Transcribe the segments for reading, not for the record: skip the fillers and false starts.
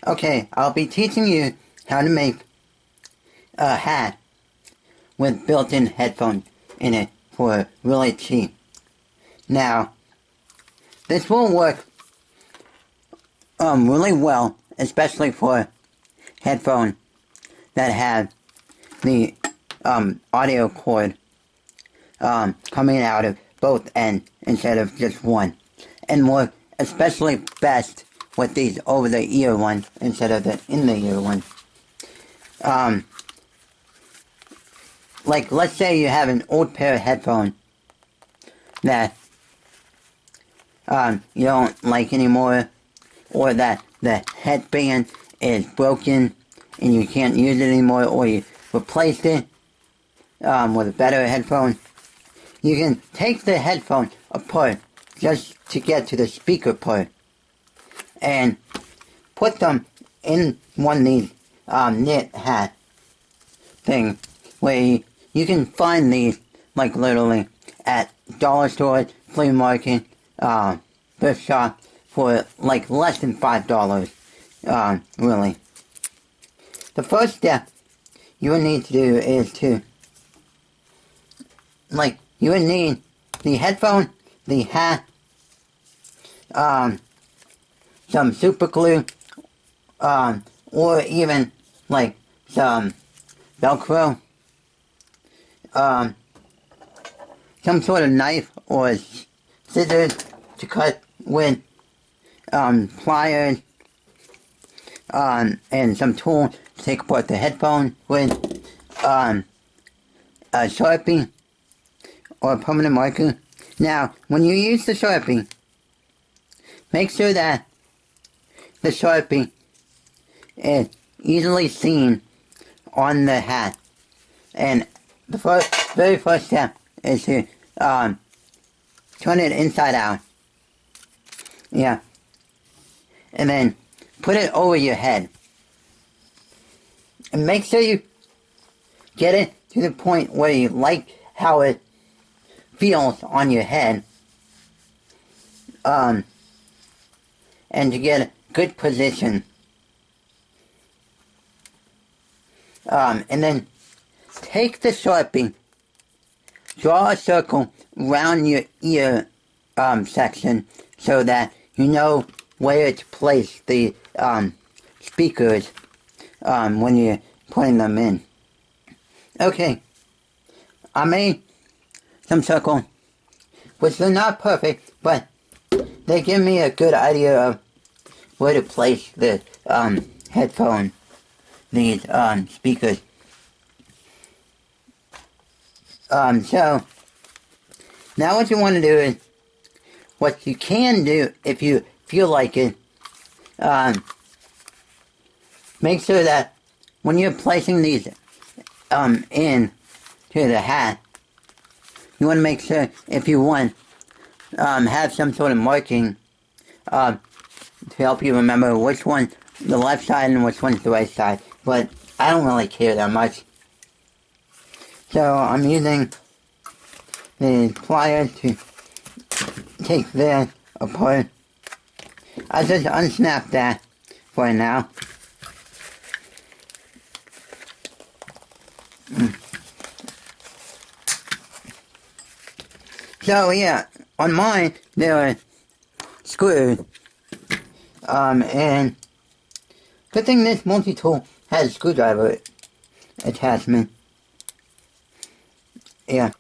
Okay, I'll be teaching you how to make a hat with built-in headphones in it for really cheap. Now, this will work really well, especially for headphones that have the audio cord coming out of both ends instead of just one, and work especially best with these over-the-ear ones instead of the in-the-ear ones. Like, let's say you have an old pair of headphones that you don't like anymore, or that the headband is broken and you can't use it anymore, or you replaced it with a better headphone. You can take the headphone apart just to get to the speaker part and put them in one of these knit hat thing, where you can find these like literally at dollar stores, flea market, thrift shop for like less than $5, really. The first step you would need to do is to, like, you would need the headphone, the hat, some super glue, or even like some Velcro, some sort of knife or scissors to cut with, pliers, and some tool to take apart the headphone with, a Sharpie or a permanent marker. Now, when you use the Sharpie, make sure that the Sharpie is easily seen on the hat. And the very first step is to turn it inside out. Yeah. And then put it over your head. And make sure you get it to the point where you like how it feels on your head. And to get a good position. And then take the Sharpie, draw a circle around your ear section so that you know where to place the speakers when you're putting them in. Okay, I made some circles, which are not perfect, but they give me a good idea of where to place the headphone, these speakers. So now what you want to do is, what you can do if you feel like it, make sure that when you're placing these in to the hat, you want to make sure, if you want, have some sort of marking to help you remember which one the left side and which one's the right side. But I don't really care that much. So I'm using the pliers to take this apart. I just unsnap that for now. So yeah, on mine they were screwed. And good thing this multi-tool has a screwdriver attachment. Yeah.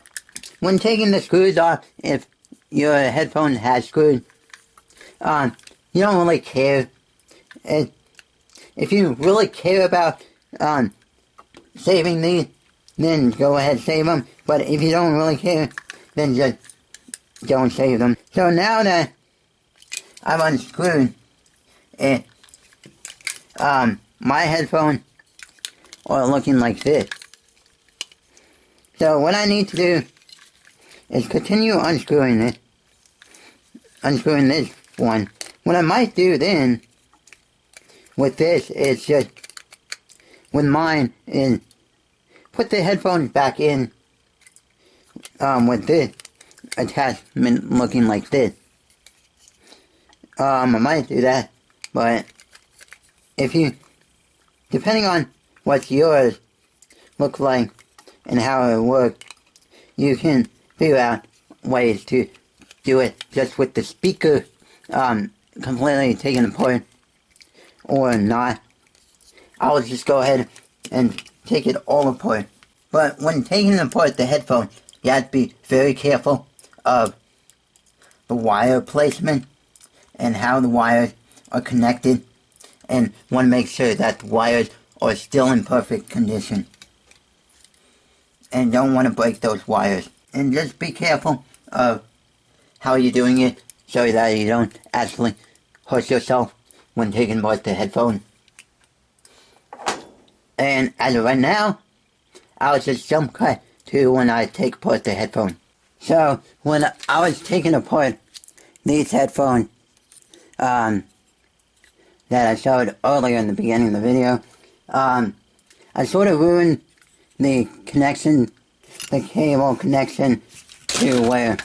When taking the screws off, if your headphone has screws, you don't really care. If you really care about saving these, then go ahead and save them. But if you don't really care, then just don't save them. So now that I've unscrewed it, my headphones are looking like this. So what I need to do is continue unscrewing it. Unscrewing this one. What I might do then with this is just, with mine, is put the headphones back in with this attachment looking like this. I might do that, but if you, depending on what yours look like and how it works, you can figure out ways to do it just with the speaker completely taken apart or not. I'll just go ahead and take it all apart. But when taking apart the headphone, you have to be very careful of the wire placement and how the wires are connected, and want to make sure that the wires are still in perfect condition. And don't want to break those wires. And just be careful of how you're doing it so that you don't actually hurt yourself when taking apart the headphone. And as of right now, I'll just jump cut to when I take apart the headphone. So when I was taking apart these headphones that I showed earlier in the beginning of the video, I sort of ruined the connection, the cable connection to where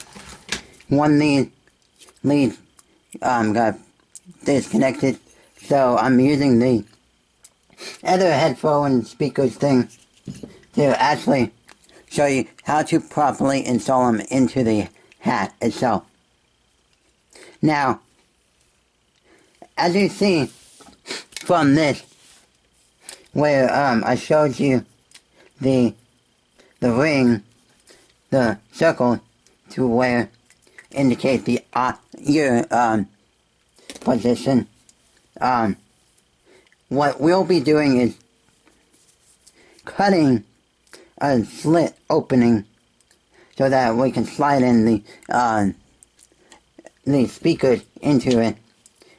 one lead got disconnected. So I'm using the other headphone speakers thing to actually show you how to properly install them into the hat itself. Now, as you see from this, where I showed you the ring, the circle to where indicate the ear position, what we'll be doing is cutting a slit opening so that we can slide in the speakers into it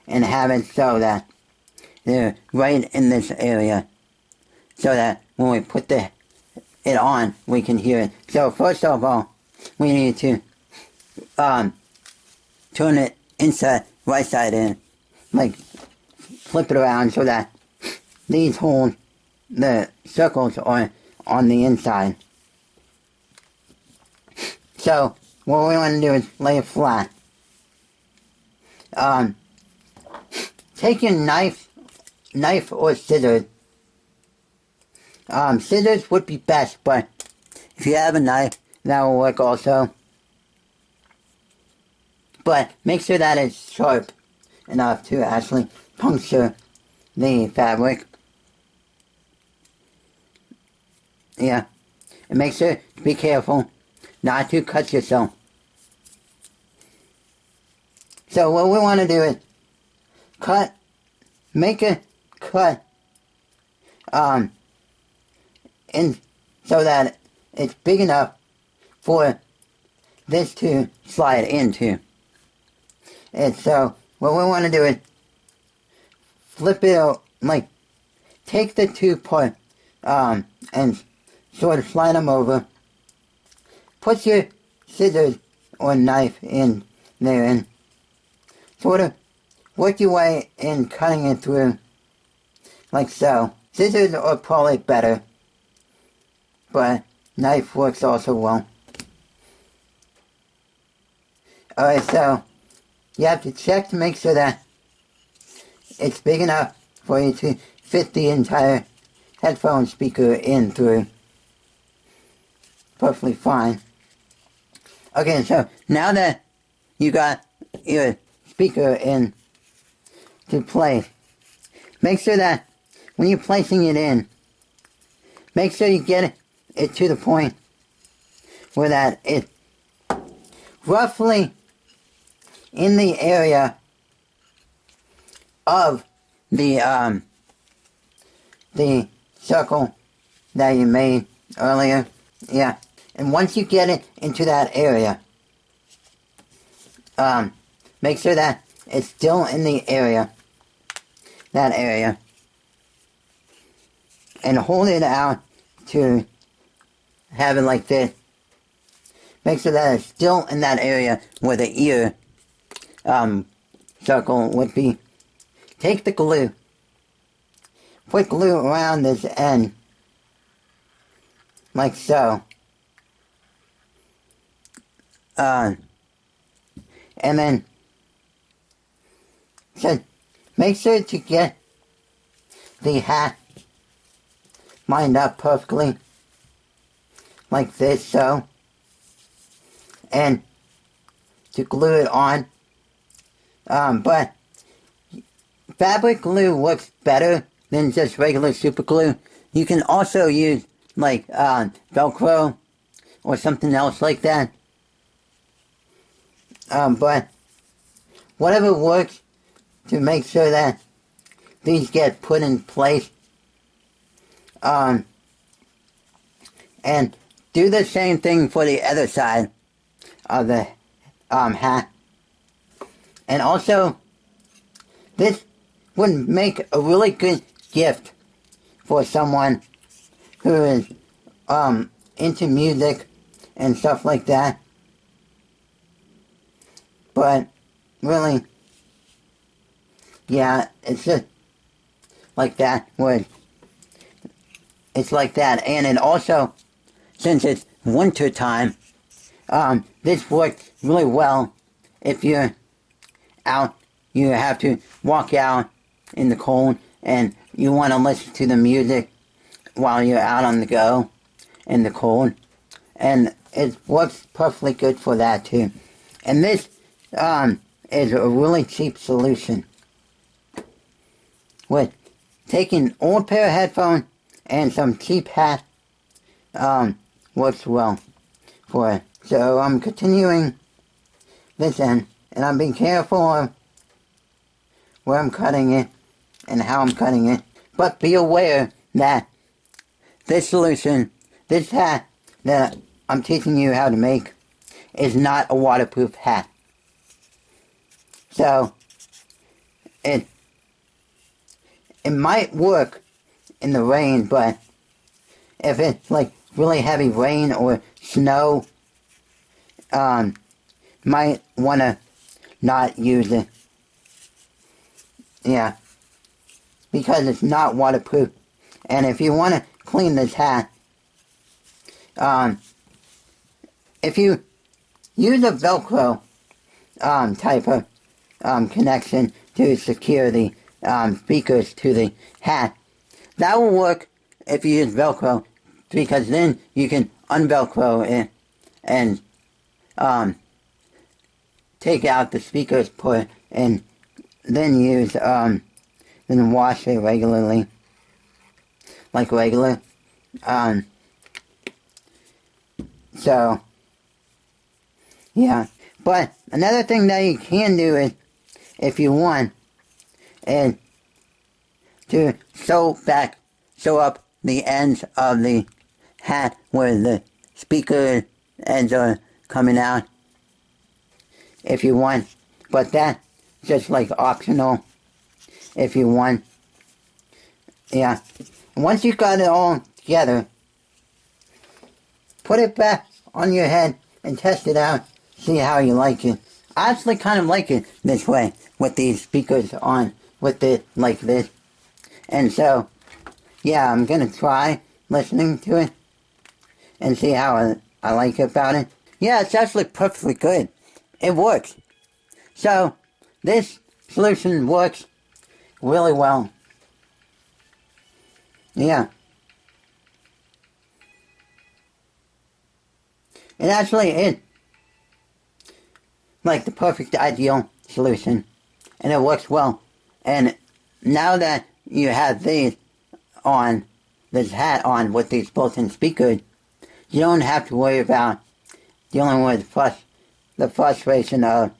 and have it so that they're right in this area, so that when we put it on, we can hear it. So first of all, we need to turn it inside, right side in, like flip it around so that these holes, the circles, are on the inside. So what we want to do is lay it flat. Take your knife or scissors. Scissors would be best, but if you have a knife, that will work also. But make sure that it's sharp enough to actually puncture the fabric. Yeah. And make sure to be careful not to cut yourself. So what we want to do is make a cut in so that it's big enough for this to slide into. And so what we want to do is flip it out, like take the two parts and sort of slide them over. Put your scissors or knife in there and sort of work your way in cutting it through, like so. Scissors are probably better, but knife works also well. Alright, so you have to check to make sure that it's big enough for you to fit the entire headphone speaker in through. Perfectly fine. Okay, so now that you got your speaker in to place, make sure that when you're placing it in, make sure you get it to the point where that it's roughly in the area of the circle that you made earlier. Yeah. And once you get it into that area, make sure that it's still in the area, that area, and hold it out to have it like this. Make sure that it's still in that area where the ear circle would be. Take the glue, put glue around this end, like so. And then make sure to get the hat lined up perfectly, like this, so, and to glue it on. But fabric glue works better than just regular super glue. You can also use like Velcro or something else like that. But whatever works to make sure that these get put in place. And do the same thing for the other side of the hat. And also, this would make a really good gift for someone who is into music and stuff like that. But really, yeah, it's just like that. It's like that. And it also, since it's winter time, this works really well. If you're out, you have to walk out in the cold and you want to listen to the music while you're out on the go in the cold. And it works perfectly good for that too. And this is a really cheap solution. With taking an old pair of headphones and some cheap hat, works well for it. So I'm continuing this end, and I'm being careful of where I'm cutting it and how I'm cutting it. But be aware that this solution, this hat that I'm teaching you how to make, is not a waterproof hat. So it might work in the rain, but if it's like really heavy rain or snow, might want to not use it. Yeah, because it's not waterproof. And if you want to clean this hat, if you use a Velcro type of connection to secure the speakers to the hat, that will work if you use Velcro, because then you can unvelcro it and take out the speakers port and then use then wash it regularly, like regular. So yeah, but another thing that you can do is, if you want, is to sew up the ends of the hat where the speaker ends are coming out, if you want. But that's just like optional, if you want. Yeah. Once you got it all together, put it back on your head and test it out. See how you like it. I actually kind of like it this way, with these speakers on, with it like this. And so, yeah, I'm gonna try listening to it and see how I like about it. Yeah, it's actually perfectly good. It works. So, this solution works really well. Yeah. It actually is like the perfect ideal solution, and it works well. And now that you have these on, this hat on with these built-in speakers, you don't have to worry about dealing with the frustration of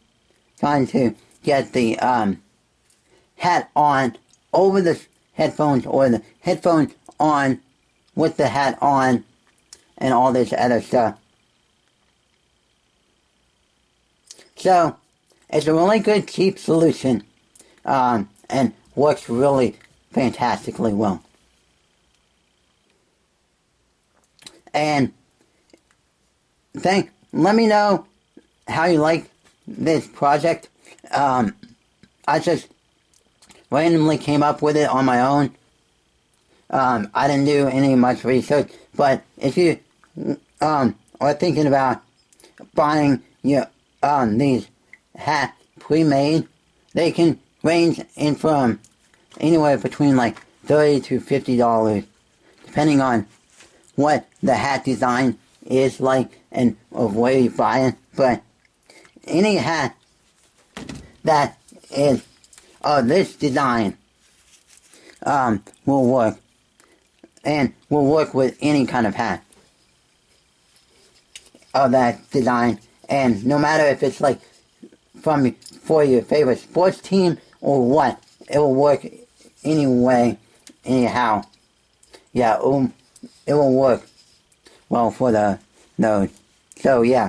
trying to get the hat on over the headphones, or the headphones on with the hat on, and all this other stuff. So, it's a really good cheap solution, and works really fantastically well. And let me know how you like this project. I just randomly came up with it on my own. I didn't do any much research, but if you are thinking about buying your these hats pre-made, they can range in from anywhere between like $30 to $50, depending on what the hat design is like and of where you buy it. But any hat that is of this design will work, and will work with any kind of hat of that design. And no matter if it's like for your favorite sports team or what, it will work anyway, anyhow. Yeah, it will work well for the node. So yeah.